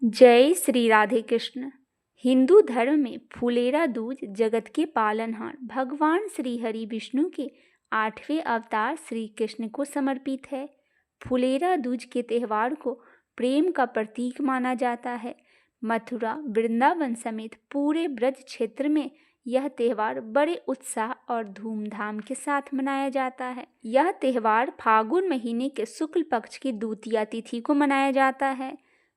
जय श्री राधे कृष्ण। हिंदू धर्म में फुलेरा दूज जगत के पालनहार भगवान श्री हरि विष्णु के 8वें अवतार श्री कृष्ण को समर्पित है। फुलेरा दूज के त्यौहार को प्रेम का प्रतीक माना जाता है। मथुरा, वृंदावन समेत पूरे ब्रज क्षेत्र में यह त्यौहार बड़े उत्साह और धूमधाम के साथ मनाया जाता है। यह त्यौहार फागुन महीने के शुक्ल पक्ष की द्वितीया तिथि को मनाया जाता है।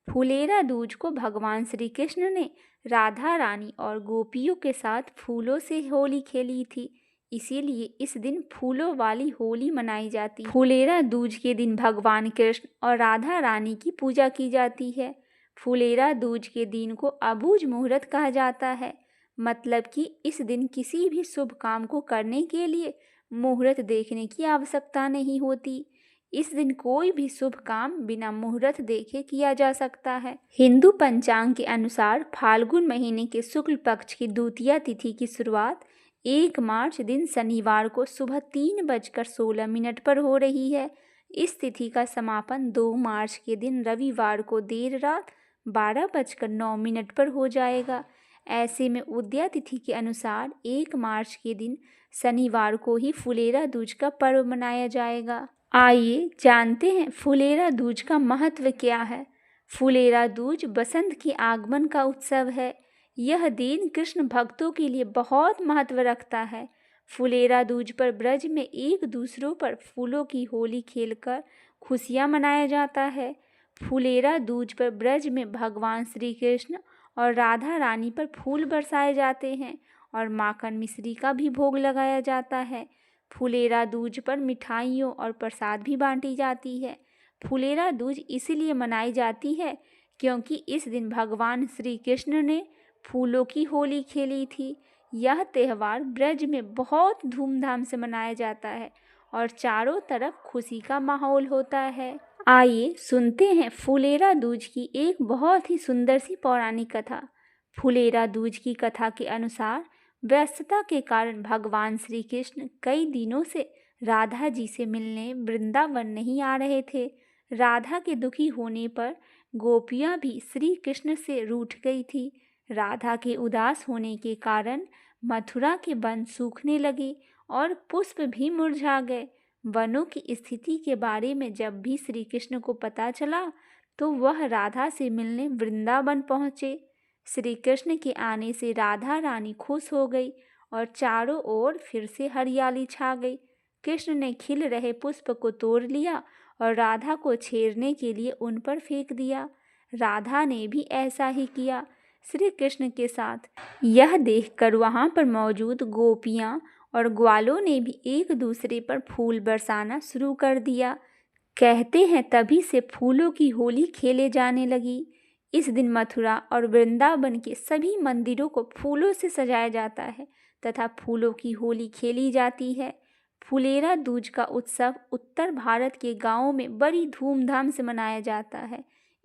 फुलेरा दूज को भगवान श्री कृष्ण ने राधा रानी और गोपियों के साथ फूलों से होली खेली थी, इसीलिए इस दिन फूलों वाली होली मनाई जाती है। फुलेरा दूज के दिन भगवान कृष्ण और राधा रानी की पूजा की जाती है। फुलेरा दूज के दिन को अबूझ मुहूर्त कहा जाता है, मतलब कि इस दिन किसी भी शुभ काम को करने के लिए मुहूर्त देखने की आवश्यकता नहीं होती। इस दिन कोई भी शुभ काम बिना मुहूर्त देखे किया जा सकता है। हिंदू पंचांग के अनुसार फाल्गुन महीने के शुक्ल पक्ष की द्वितीया तिथि की शुरुआत 1 मार्च दिन शनिवार को सुबह 3:16 पर हो रही है। इस तिथि का समापन 2 मार्च के दिन रविवार को देर रात 12:09 पर हो जाएगा। ऐसे में उदया तिथि के अनुसार 1 मार्च के दिन शनिवार को ही फुलेरा दूज का पर्व मनाया जाएगा। आइए जानते हैं फुलेरा दूज का महत्व क्या है। फुलेरा दूज बसंत के आगमन का उत्सव है। यह दिन कृष्ण भक्तों के लिए बहुत महत्व रखता है। फुलेरा दूज पर ब्रज में एक दूसरों पर फूलों की होली खेलकर खुशियाँ मनाया जाता है। फुलेरा दूज पर ब्रज में भगवान श्री कृष्ण और राधा रानी पर फूल बरसाए जाते हैं और माखन मिश्री का भी भोग लगाया जाता है। फुलेरा दूज पर मिठाइयों और प्रसाद भी बांटी जाती है। फुलेरा दूज इसलिए मनाई जाती है क्योंकि इस दिन भगवान श्री कृष्ण ने फूलों की होली खेली थी। यह त्यौहार ब्रज में बहुत धूमधाम से मनाया जाता है और चारों तरफ खुशी का माहौल होता है। आइए सुनते हैं फुलेरा दूज की एक बहुत ही सुंदर सी पौराणिक कथा। फुलेरा दूज की कथा के अनुसार व्यस्तता के कारण भगवान श्री कृष्ण कई दिनों से राधा जी से मिलने वृंदावन नहीं आ रहे थे। राधा के दुखी होने पर गोपियां भी श्री कृष्ण से रूठ गई थी। राधा के उदास होने के कारण मथुरा के वन सूखने लगे और पुष्प भी मुरझा गए। वनों की स्थिति के बारे में जब भी श्री कृष्ण को पता चला तो वह राधा से मिलने वृंदावन पहुँचे। श्री कृष्ण के आने से राधा रानी खुश हो गई और चारों ओर फिर से हरियाली छा गई। कृष्ण ने खिल रहे पुष्प को तोड़ लिया और राधा को छेड़ने के लिए उन पर फेंक दिया। राधा ने भी ऐसा ही किया श्री कृष्ण के साथ। यह देखकर वहाँ पर मौजूद गोपियाँ और ग्वालों ने भी एक दूसरे पर फूल बरसाना शुरू कर दिया। कहते हैं तभी से फूलों की होली खेले जाने लगी। इस दिन मथुरा और वृंदावन के सभी मंदिरों को फूलों से सजाया जाता है तथा फूलों की होली खेली जाती है। फुलेरा दूज का उत्सव उत्तर भारत के गांवों में बड़ी धूमधाम से मनाया जाता है।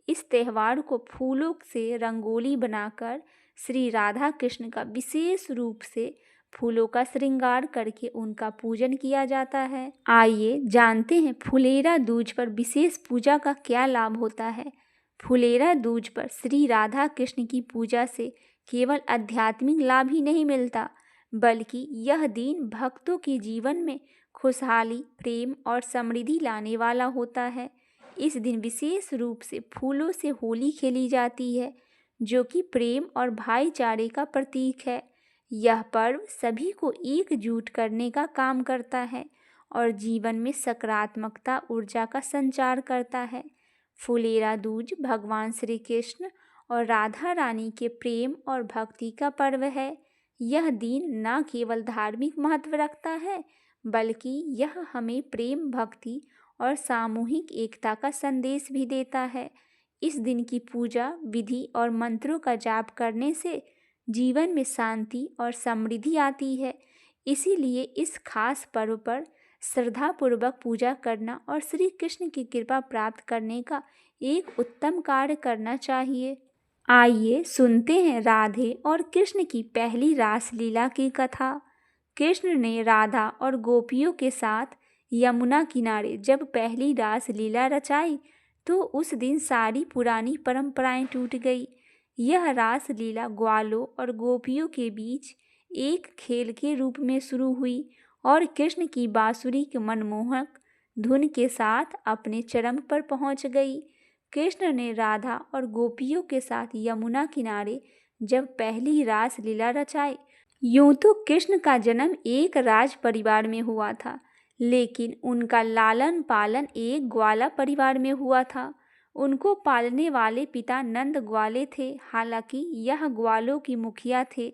इस त्यौहार को फूलों से रंगोली बनाकर श्री राधा कृष्ण का विशेष रूप से फूलों का श्रृंगार करके उनका पूजन किया जाता है। आइए जानते हैं फुलेरा दूज पर विशेष पूजा का क्या लाभ होता है। फुलेरा दूज पर श्री राधा कृष्ण की पूजा से केवल आध्यात्मिक लाभ ही नहीं मिलता, बल्कि यह दिन भक्तों के जीवन में खुशहाली, प्रेम और समृद्धि लाने वाला होता है। इस दिन विशेष रूप से फूलों से होली खेली जाती है, जो कि प्रेम और भाईचारे का प्रतीक है। यह पर्व सभी को एकजुट करने का काम करता है और जीवन में सकारात्मकता ऊर्जा का संचार करता है। फुलेरा दूज भगवान श्री कृष्ण और राधा रानी के प्रेम और भक्ति का पर्व है। यह दिन न केवल धार्मिक महत्व रखता है, बल्कि यह हमें प्रेम, भक्ति और सामूहिक एकता का संदेश भी देता है। इस दिन की पूजा विधि और मंत्रों का जाप करने से जीवन में शांति और समृद्धि आती है। इसीलिए इस खास पर्व पर श्रद्धापूर्वक पूजा करना और श्री कृष्ण की कृपा प्राप्त करने का एक उत्तम कार्य करना चाहिए। आइए सुनते हैं राधे और कृष्ण की पहली रासलीला की कथा। कृष्ण ने राधा और गोपियों के साथ यमुना किनारे जब पहली रासलीला रचाई तो उस दिन सारी पुरानी परंपराएं टूट गई। यह रास लीला ग्वालों और गोपियों के बीच एक खेल के रूप में शुरू हुई और कृष्ण की बांसुरी की मनमोहक धुन के साथ अपने चरम पर पहुंच गई। कृष्ण ने राधा और गोपियों के साथ यमुना किनारे जब पहली रास लीला रचाई। यूं तो कृष्ण का जन्म एक राज परिवार में हुआ था, लेकिन उनका लालन पालन एक ग्वाला परिवार में हुआ था। उनको पालने वाले पिता नंद ग्वाले थे। हालांकि यह ग्वालों की मुखिया थे,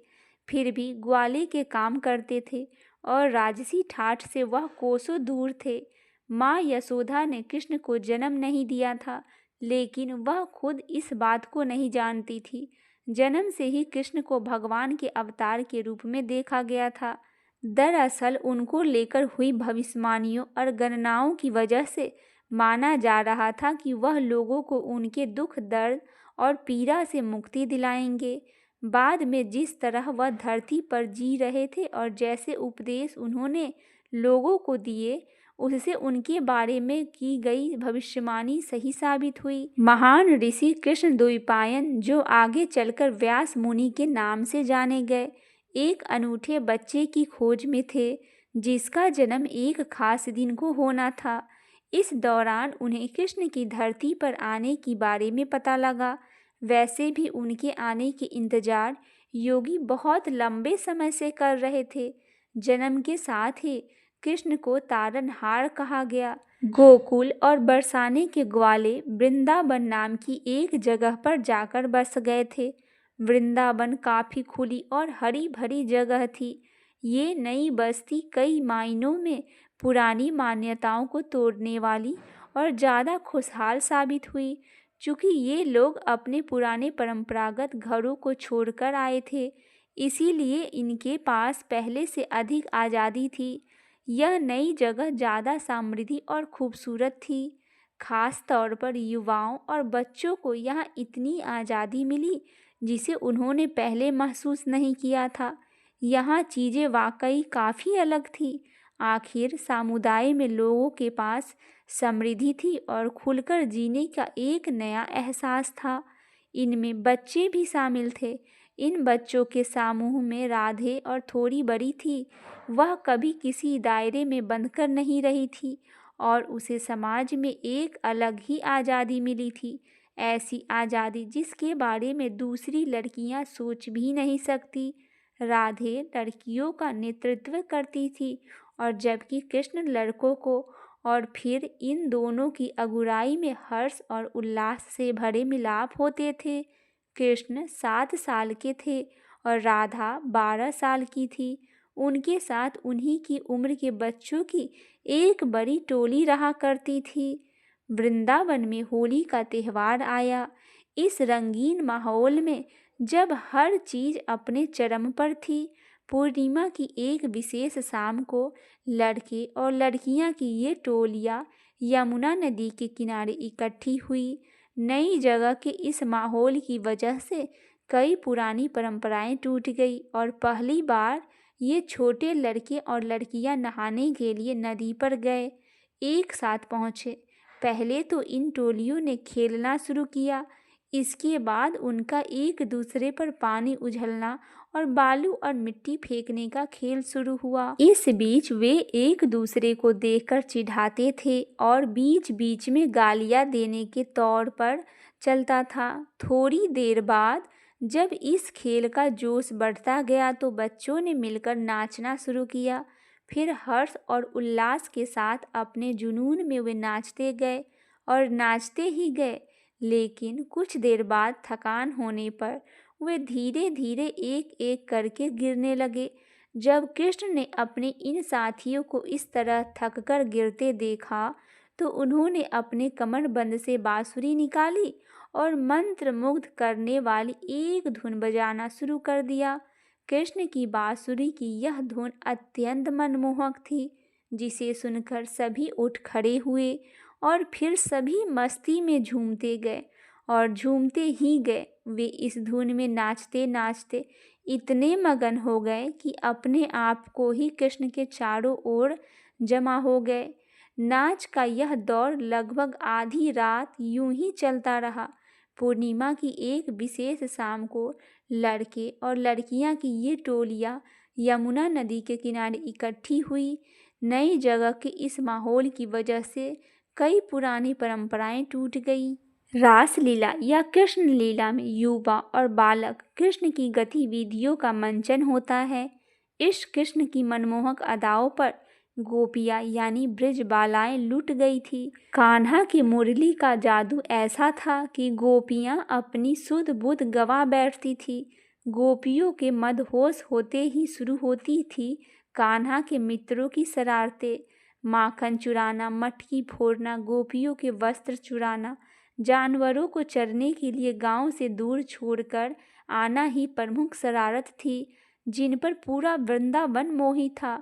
फिर भी ग्वाले के काम करते थे और राजसी ठाठ से वह कोसों दूर थे। माँ यशोदा ने कृष्ण को जन्म नहीं दिया था, लेकिन वह खुद इस बात को नहीं जानती थी। जन्म से ही कृष्ण को भगवान के अवतार के रूप में देखा गया था। दरअसल उनको लेकर हुई भविष्यवाणियों और गणनाओं की वजह से माना जा रहा था कि वह लोगों को उनके दुख, दर्द और पीड़ा से मुक्ति दिलाएंगे। बाद में जिस तरह वह धरती पर जी रहे थे और जैसे उपदेश उन्होंने लोगों को दिए, उससे उनके बारे में की गई भविष्यवाणी सही साबित हुई। महान ऋषि कृष्ण द्वैपायन, जो आगे चलकर व्यास मुनि के नाम से जाने गए, एक अनूठे बच्चे की खोज में थे जिसका जन्म एक खास दिन को होना था। इस दौरान उन्हें कृष्ण की धरती पर आने के बारे में पता लगा। वैसे भी उनके आने के इंतजार योगी बहुत लंबे समय से कर रहे थे। जन्म के साथ ही कृष्ण को तारनहार कहा गया। गोकुल और बरसाने के ग्वाले वृंदावन नाम की एक जगह पर जाकर बस गए थे। वृंदावन काफी खुली और हरी भरी जगह थी। ये नई बस्ती कई मायनों में पुरानी मान्यताओं को तोड़ने वाली और ज़्यादा खुशहाल साबित हुई। चूँकि ये लोग अपने पुराने परंपरागत घरों को छोड़कर आए थे, इसीलिए इनके पास पहले से अधिक आज़ादी थी। यह नई जगह ज़्यादा समृद्धि और खूबसूरत थी। खास तौर पर युवाओं और बच्चों को यहाँ इतनी आज़ादी मिली जिसे उन्होंने पहले महसूस नहीं किया था। यहाँ चीज़ें वाकई काफ़ी अलग थी। आखिर समुदाय में लोगों के पास समृद्धि थी और खुलकर जीने का एक नया एहसास था। इनमें बच्चे भी शामिल थे। इन बच्चों के समूह में राधे और थोड़ी बड़ी थी। वह कभी किसी दायरे में बंधकर नहीं रही थी और उसे समाज में एक अलग ही आज़ादी मिली थी। ऐसी आज़ादी जिसके बारे में दूसरी लड़कियां सोच भी नहीं सकती। राधे लड़कियों का नेतृत्व करती थी और जबकि कृष्ण लड़कों को, और फिर इन दोनों की अगुवाई में हर्ष और उल्लास से भरे मिलाप होते थे। कृष्ण 7 साल के थे और राधा 12 साल की थी। उनके साथ उन्हीं की उम्र के बच्चों की एक बड़ी टोली रहा करती थी। वृंदावन में होली का त्यौहार आया। इस रंगीन माहौल में जब हर चीज़ अपने चरम पर थी, पूर्णिमा की एक विशेष शाम को लड़के और लड़कियां की ये टोलियां यमुना नदी के किनारे इकट्ठी हुई। नई जगह के इस माहौल की वजह से कई पुरानी परंपराएं टूट गई और पहली बार ये छोटे लड़के और लड़कियां नहाने के लिए नदी पर गए, एक साथ पहुँचे। पहले तो इन टोलियों ने खेलना शुरू किया, इसके बाद उनका एक दूसरे पर पानी उछलना और बालू और मिट्टी फेंकने का खेल शुरू हुआ। इस बीच वे एक दूसरे को देखकर चिढ़ाते थे और बीच बीच में गालियां देने के तौर पर चलता था। थोड़ी देर बाद जब इस खेल का जोश बढ़ता गया तो बच्चों ने मिलकर नाचना शुरू किया। फिर हर्ष और उल्लास के साथ अपने जुनून में वे नाचते गए और नाचते ही गए। लेकिन कुछ देर बाद थकान होने पर वे धीरे धीरे एक एक करके गिरने लगे। जब कृष्ण ने अपने इन साथियों को इस तरह थककर गिरते देखा तो उन्होंने अपने कमरबंद से बांसुरी निकाली और मंत्रमुग्ध करने वाली एक धुन बजाना शुरू कर दिया। कृष्ण की बांसुरी की यह धुन अत्यंत मनमोहक थी, जिसे सुनकर सभी उठ खड़े हुए और फिर सभी मस्ती में झूमते गए और झूमते ही गए। वे इस धुन में नाचते नाचते इतने मगन हो गए कि अपने आप को ही कृष्ण के चारों ओर जमा हो गए। नाच का यह दौर लगभग आधी रात यूं ही चलता रहा। पूर्णिमा की एक विशेष शाम को लड़के और लड़कियां की ये टोलियां यमुना नदी के किनारे इकट्ठी हुई। नई जगह के इस माहौल की वजह से कई पुरानी परंपराएं टूट गई। रासलीला या कृष्ण लीला में युवा और बालक कृष्ण की गतिविधियों का मंचन होता है। इस कृष्ण की मनमोहक अदाओं पर गोपियां यानी ब्रज बालाएं लुट गई थी। कान्हा की मुरली का जादू ऐसा था कि गोपियां अपनी सुध बुध गवा बैठती थी। गोपियों के मदहोश होते ही शुरू होती थी कान्हा के मित्रों की शरारतें। माखन चुराना, मटकी फोड़ना, गोपियों के वस्त्र चुराना, जानवरों को चरने के लिए गांव से दूर छोड़कर आना ही प्रमुख शरारत थी, जिन पर पूरा वृंदावन मोही था।